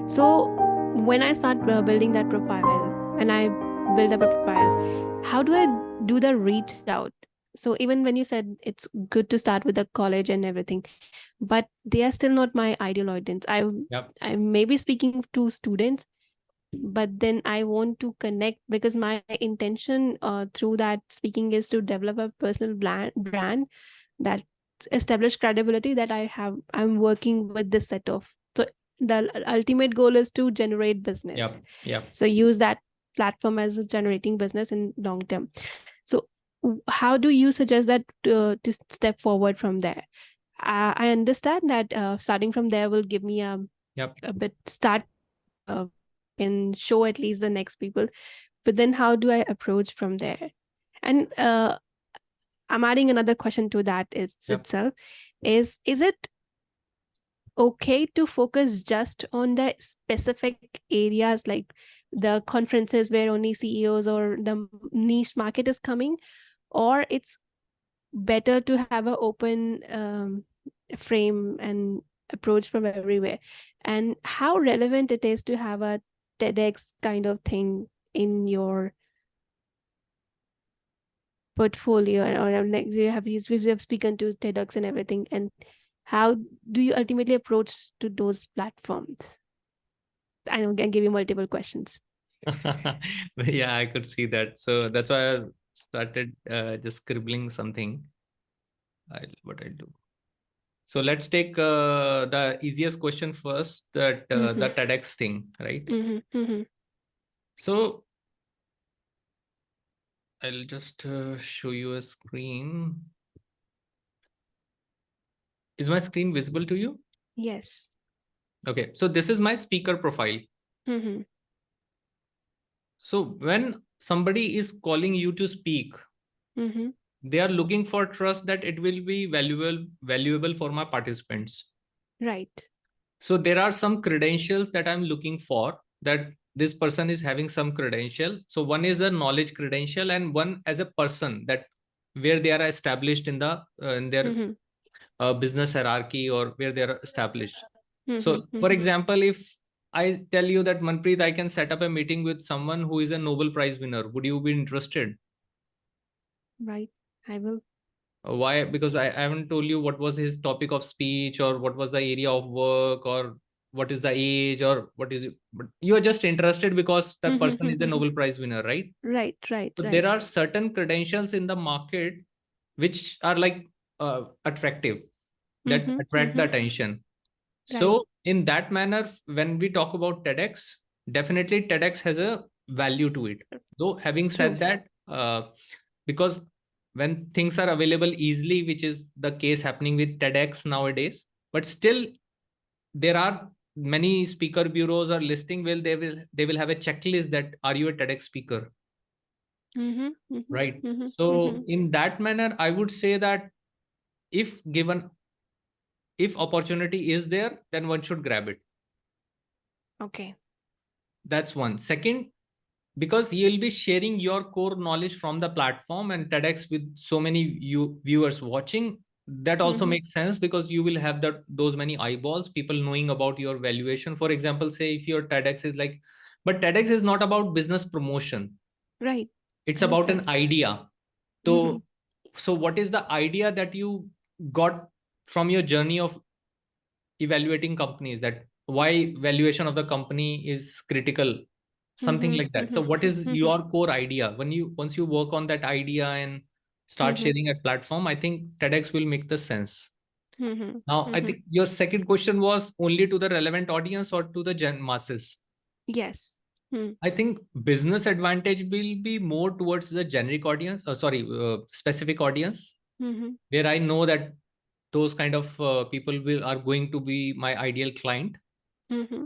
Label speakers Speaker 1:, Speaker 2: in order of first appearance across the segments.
Speaker 1: So when I start building that profile and I build up a profile, how do I do the reach out? So even when you said it's good to start with the college and everything, but they are still not my ideal audience.
Speaker 2: Yep.
Speaker 1: I may be speaking to students, but then I want to connect because my intention through that speaking is to develop a personal brand that establish credibility that I'm working with this set of. So the ultimate goal is to generate business.
Speaker 2: Yep. Yep.
Speaker 1: So use that platform as a generating business in long term. So how do you suggest that to step forward from there? I understand that starting from there will give me
Speaker 2: Yep.
Speaker 1: a bit start can show at least the next people, but then how do I approach from there? And I'm adding another question to that
Speaker 2: Yep.
Speaker 1: itself is it okay to focus just on the specific areas like the conferences where only CEOs or the niche market is coming, or it's better to have an open frame and approach from everywhere? And how relevant it is to have a TEDx kind of thing in your portfolio, or like we have spoken to TEDx and everything, and how do you ultimately approach to those platforms? I know I can give you multiple questions.
Speaker 2: Yeah, I could see that. So that's why I started just scribbling something. What I do. So let's take the easiest question first, that the TEDx thing, right? So I'll just show you a screen. Is my screen visible to you?
Speaker 1: Yes.
Speaker 2: Okay, so this is my speaker profile. So when somebody is calling you to speak, they are looking for trust that it will be valuable for my participants.
Speaker 1: Right.
Speaker 2: So there are some credentials that I'm looking for, that this person is having some credential. So one is a knowledge credential, and one as a person, that where they are established in the in their business hierarchy, or where they are established. So for example, if I tell you that, Manpreet, I can set up a meeting with someone who is a Nobel Prize winner, would you be interested?
Speaker 1: Right. I will.
Speaker 2: Why? Because I haven't told you what was his topic of speech, or what was the area of work, or what is the age, or what is it. But you are just interested because that person is a Nobel Prize winner, right?
Speaker 1: Right. Right.
Speaker 2: So
Speaker 1: Right.
Speaker 2: there are certain credentials in the market which are like attractive, that attract the attention.
Speaker 1: Right.
Speaker 2: So in that manner, when we talk about TEDx, definitely TEDx has a value to it. Though having
Speaker 1: True.
Speaker 2: said that, because when things are available easily, which is the case happening with TEDx nowadays, but still there are many speaker bureaus are listing, well, they will have a checklist that, are you a TEDx speaker? Right. So in that manner, I would say that if given, if opportunity is there, then one should grab it.
Speaker 1: Okay.
Speaker 2: That's one. Second, because you'll be sharing your core knowledge from the platform and TEDx with so many viewers watching, that also makes sense, because you will have those many eyeballs, people knowing about your valuation. For example, say if your TEDx is like, but TEDx is not about business promotion.
Speaker 1: Right.
Speaker 2: It's about
Speaker 1: Understand.
Speaker 2: an idea. So, so what is the idea that you got from your journey of evaluating companies, that why valuation of the company is critical, something like that. So what is your core idea? When you, once you work on that idea and start sharing a platform, I think TEDx will make the sense. Now, I think your second question was only to the relevant audience or to the masses.
Speaker 1: Yes.
Speaker 2: I think business advantage will be more towards the generic audience, specific audience, where I know that those kind of people are going to be my ideal client.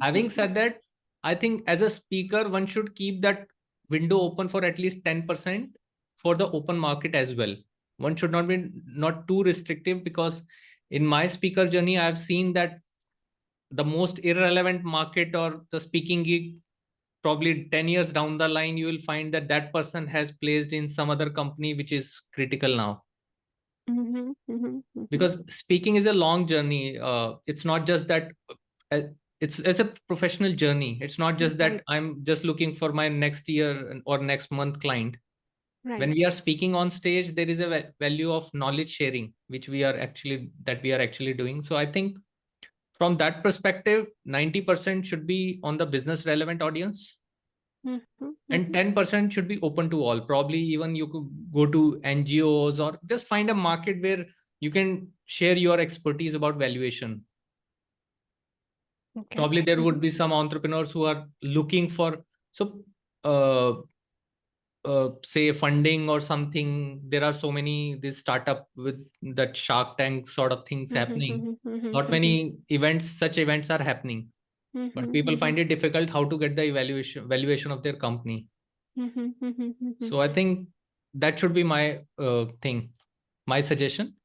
Speaker 2: Having said that, I think as a speaker, one should keep that window open for at least 10% for the open market as well. One should not be not too restrictive, because in my speaker journey, I have seen that the most irrelevant market or the speaking gig, probably 10 years down the line, you will find that that person has placed in some other company which is critical now. Because speaking is a long journey. It's not just that, uh, it's a professional journey. It's not just that
Speaker 1: Right.
Speaker 2: I'm just looking for my next year or next month client. When
Speaker 1: Right.
Speaker 2: we are speaking on stage, there is a value of knowledge sharing, which we are actually doing. So I think from that perspective, 90% should be on the business relevant audience, and 10% should be open to all. Probably even you could go to NGOs or just find a market where you can share your expertise about valuation.
Speaker 1: Okay.
Speaker 2: Probably there would be some entrepreneurs who are looking for, so uh, say funding or something. There are so many this startup with that Shark Tank sort of things happening. Not many events, such events are happening, but people find it difficult how to get the valuation of their company. So I think that should be my thing, my suggestion.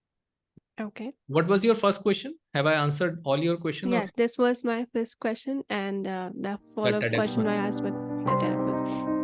Speaker 1: Okay.
Speaker 2: What was your first question? Have I answered all your question, or
Speaker 1: Yeah, this was my first question, and the
Speaker 2: that
Speaker 1: follow-up
Speaker 2: TEDx
Speaker 1: question
Speaker 2: one?
Speaker 1: I asked what the TEDx was.